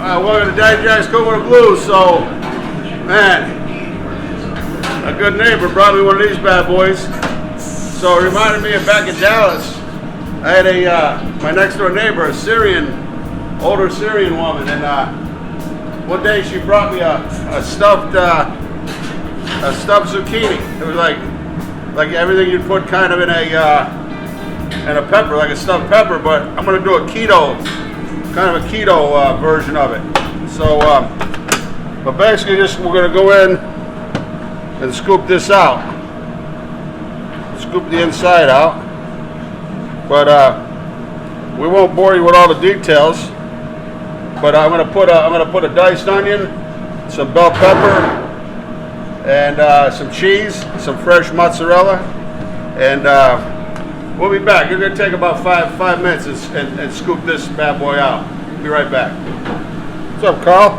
Welcome to Daddy Jack's Cooking with the Blues. So, man, a good neighbor brought me one of these bad boys. So it reminded me of back in Dallas. I had my next door neighbor, a Syrian, older Syrian woman, and one day she brought me a stuffed zucchini. It was like everything you'd put kind of in a pepper, like a stuffed pepper, but I'm gonna do a keto, kind of a keto version of it. So, but basically we're gonna go in and scoop this out. Scoop the inside out. But we won't bore you with all the details. But I'm gonna put a diced onion, some bell pepper, and some cheese, some fresh mozzarella, and we'll be back. You're gonna take about five minutes and scoop this bad boy out. Be right back. What's up, Carl?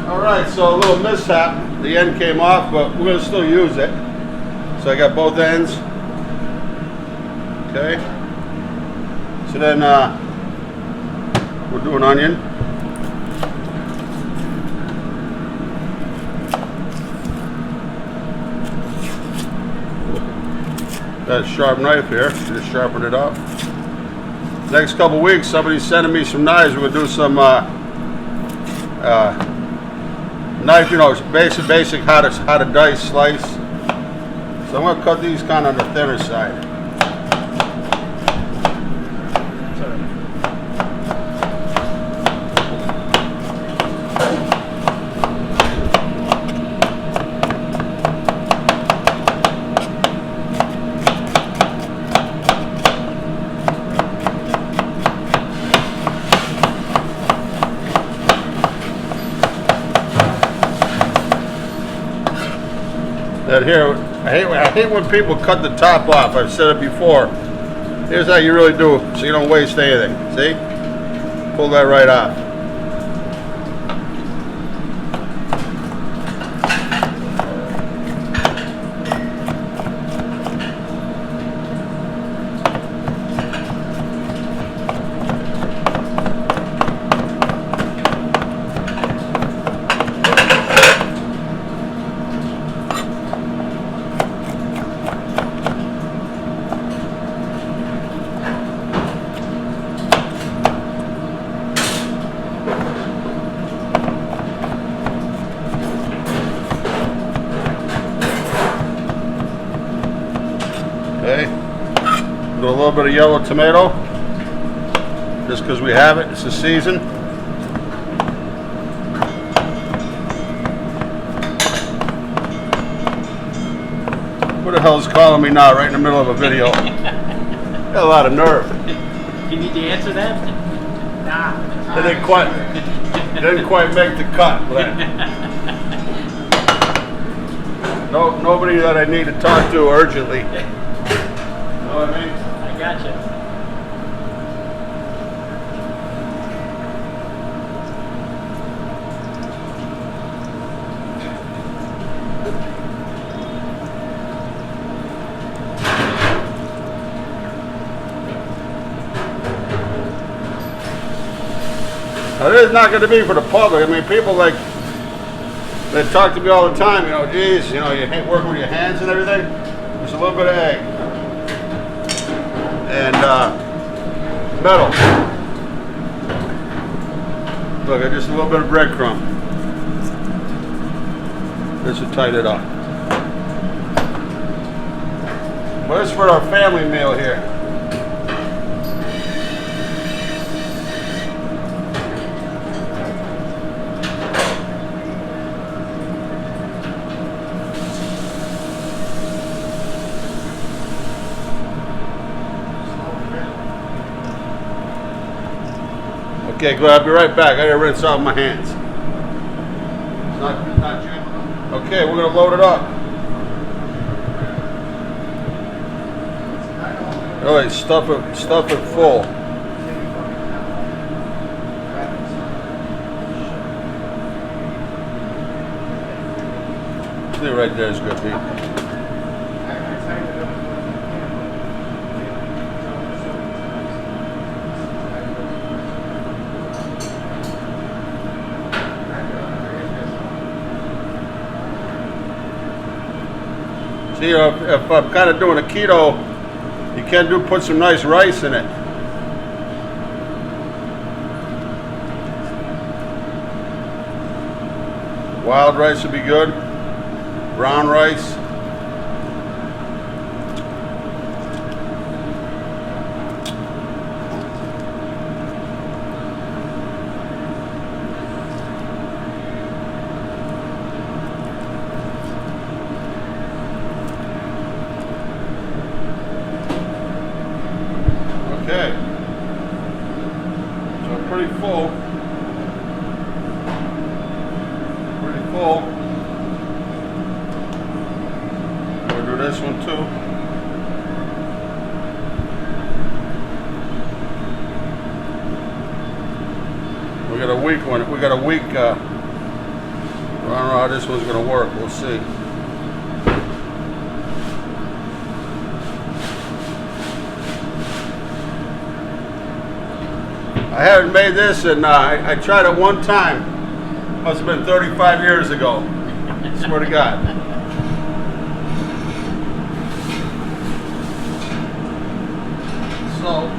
All right, so a little mishap. The end came off, but we're gonna still use it. So I got both ends. Okay. So then we'll do an onion. Got a sharp knife here. Just sharpen it up. Next couple weeks, somebody's sending me some knives. We're gonna do some knife, basic how to dice, slice. So I'm gonna cut these kind of on the thinner side. That here, I hate when people cut the top off. I've said it before. Here's how you really do it, so you don't waste anything. See? Pull that right off. Okay, do a little bit of yellow tomato, just because we have it. It's the season. Who the hell is calling me now, right in the middle of a video? Got a lot of nerve. You need to answer that? Nah. They didn't quite make the cut. No, nobody that I need to talk to urgently. You know what I mean? I gotcha. Now, this is not going to be for the public. I mean, people they talk to me all the time. Geez, you hate working with your hands and everything. Just a little bit of egg. And metal. Look, just a little bit of breadcrumb. This will tighten it up. But it's for our family meal here. Okay, good. I'll be right back. I gotta rinse off my hands. It's not jamming. Okay, we're gonna load it up. All right, stuff it full. See right there is good, Pete. See, if I'm kind of doing a keto, you can put some nice rice in it. Wild rice would be good. Brown rice. Okay, so pretty full. Pretty full. We'll do this one too. We got a weak one. We got a weak. I don't know how this one's gonna work. We'll see. I haven't made this, and I tried it one time. Must have been 35 years ago. I swear to God. So,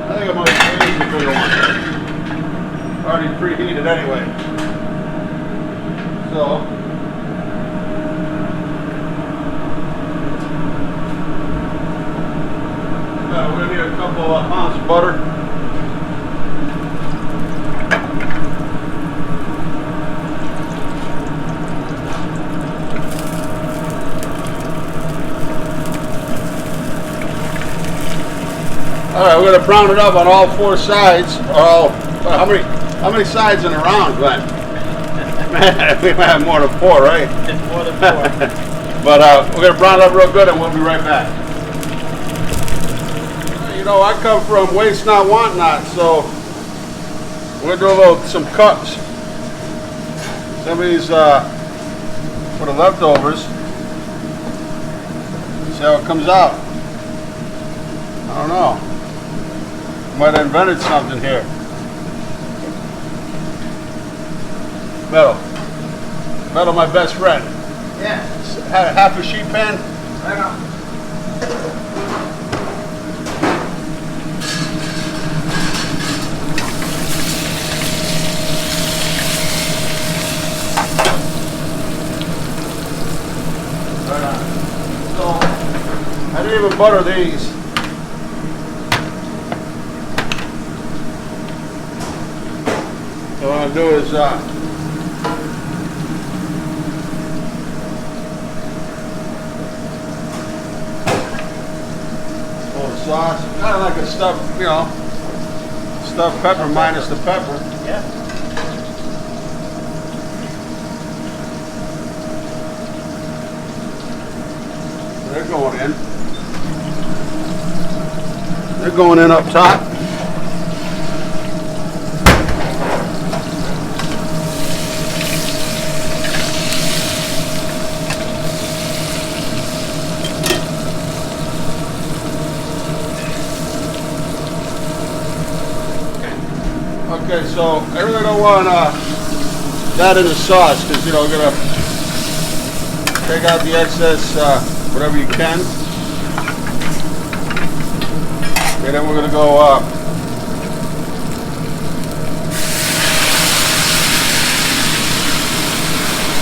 I think I'm going to use the bigger one. Already preheated anyway. So. We're going to need a couple pounds of butter. All right, we're going to brown it up on all four sides. How many sides in a round, Glenn? We might have more than four, right? It's more than 4. But we're going to brown it up real good, and we'll be right back. You know, I come from waste not, want not, so we're gonna do some cuts. Some of these for the leftovers. See how it comes out. I don't know. Might have invented something here. Metal, my best friend. Yeah. Half a sheet pan. Right on. So, I didn't even butter these. So what I'm gonna do is little sauce, kind of like a stuffed, stuffed pepper minus the pepper. Yeah. They're going in. They're going in up top. Okay, so I really don't want that in the sauce because we're gonna take out the excess. Whatever you can. And then we're going to go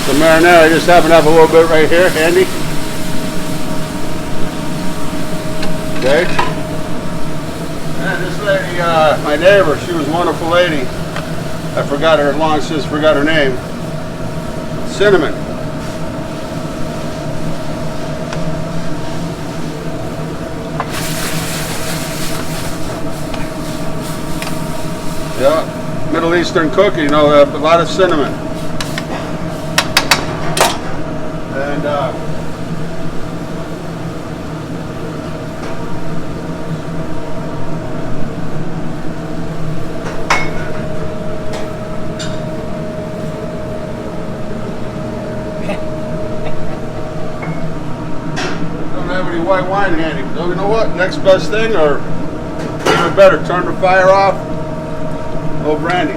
the marinara. I just happen to have a little bit right here, handy. Okay. And this lady, my neighbor, she was a wonderful lady. I forgot her, long since forgot her name. Cinnamon. Yeah, Middle Eastern cookie, a lot of cinnamon. And don't have any white wine handy. So you know what? Next best thing, or even better, turn the fire off. Oh, brandy.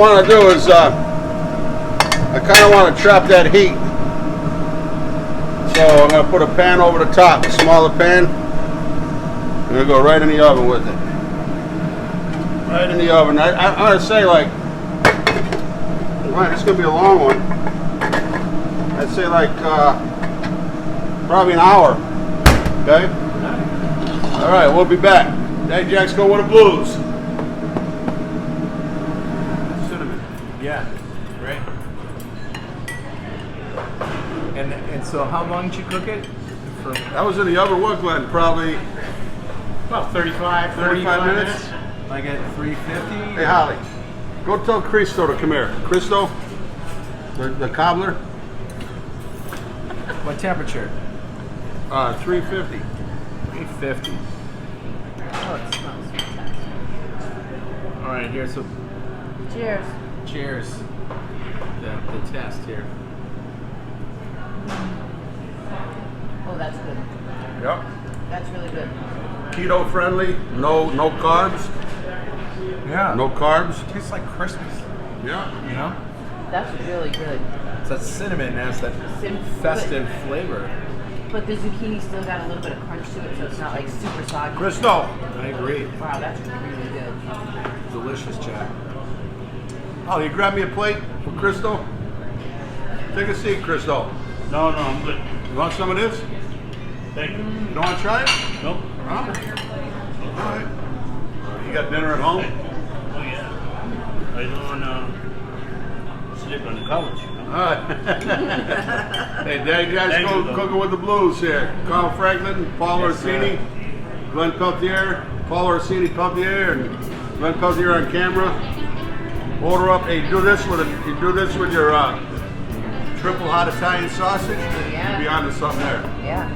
want to do is I kind of want to trap that heat. So I'm going to put a pan over the top, a smaller pan. I'm going to go right in the oven with it. Right in the oven. I'm going to say like, it's going to be a long one. I'd say like probably an hour. Okay? All right, we'll be back. Hey, Jack's going with the blues. Cinnamon. Yeah, right. And so how long did you cook it? For That was in the oven, what, Glenn? Probably About 35 minutes. like at 350? Hey, Holly, go tell Cristo to come here. Cristo, the cobbler, What temperature? 350. 350. Oh, it smells fantastic. All right, here's a Cheers. cheers. The test here. Oh, that's good. Yep. That's really good. Keto friendly, no carbs. Yeah. No carbs. Tastes like Christmas. Yeah. You know? That's really good. It's that cinnamon has that festive flavor. But the zucchini still got a little bit of crunch to it, so it's not like super soggy. Cristo. I agree. Wow, that's really good. Delicious, Jack. Oh, you grab me a plate for Cristo? Take a seat, Cristo. No, I'm good. You want some of this? Thank you. You don't want to try it? Nope. Huh? All right. You got dinner at home? Oh yeah. I don't wanna sleep on the couch, you know? All right. Hey, Dad, you guys Thank go you, though. cooking with the blues here. Carl Franklin, Paul Orsini, Glenn Peltier, Paul Orsini Peltier, and Glenn Peltier on camera. Order up. Hey, do this with your triple hot Italian sausage. Yeah. You'll be on to something there. Yeah.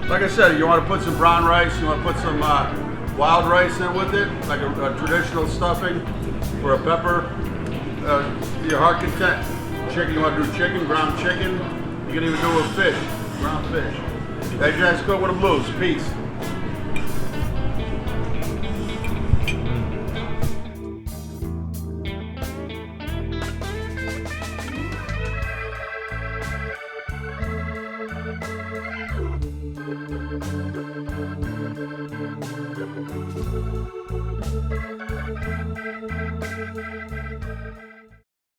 Like I said, you want to put some brown rice, you want to put some wild rice in with it, like a traditional stuffing for a pepper. Your heart content. Chicken, you want to do chicken, ground chicken. You can even do a fish, ground fish. Hey, guys, go with the blues. Peace.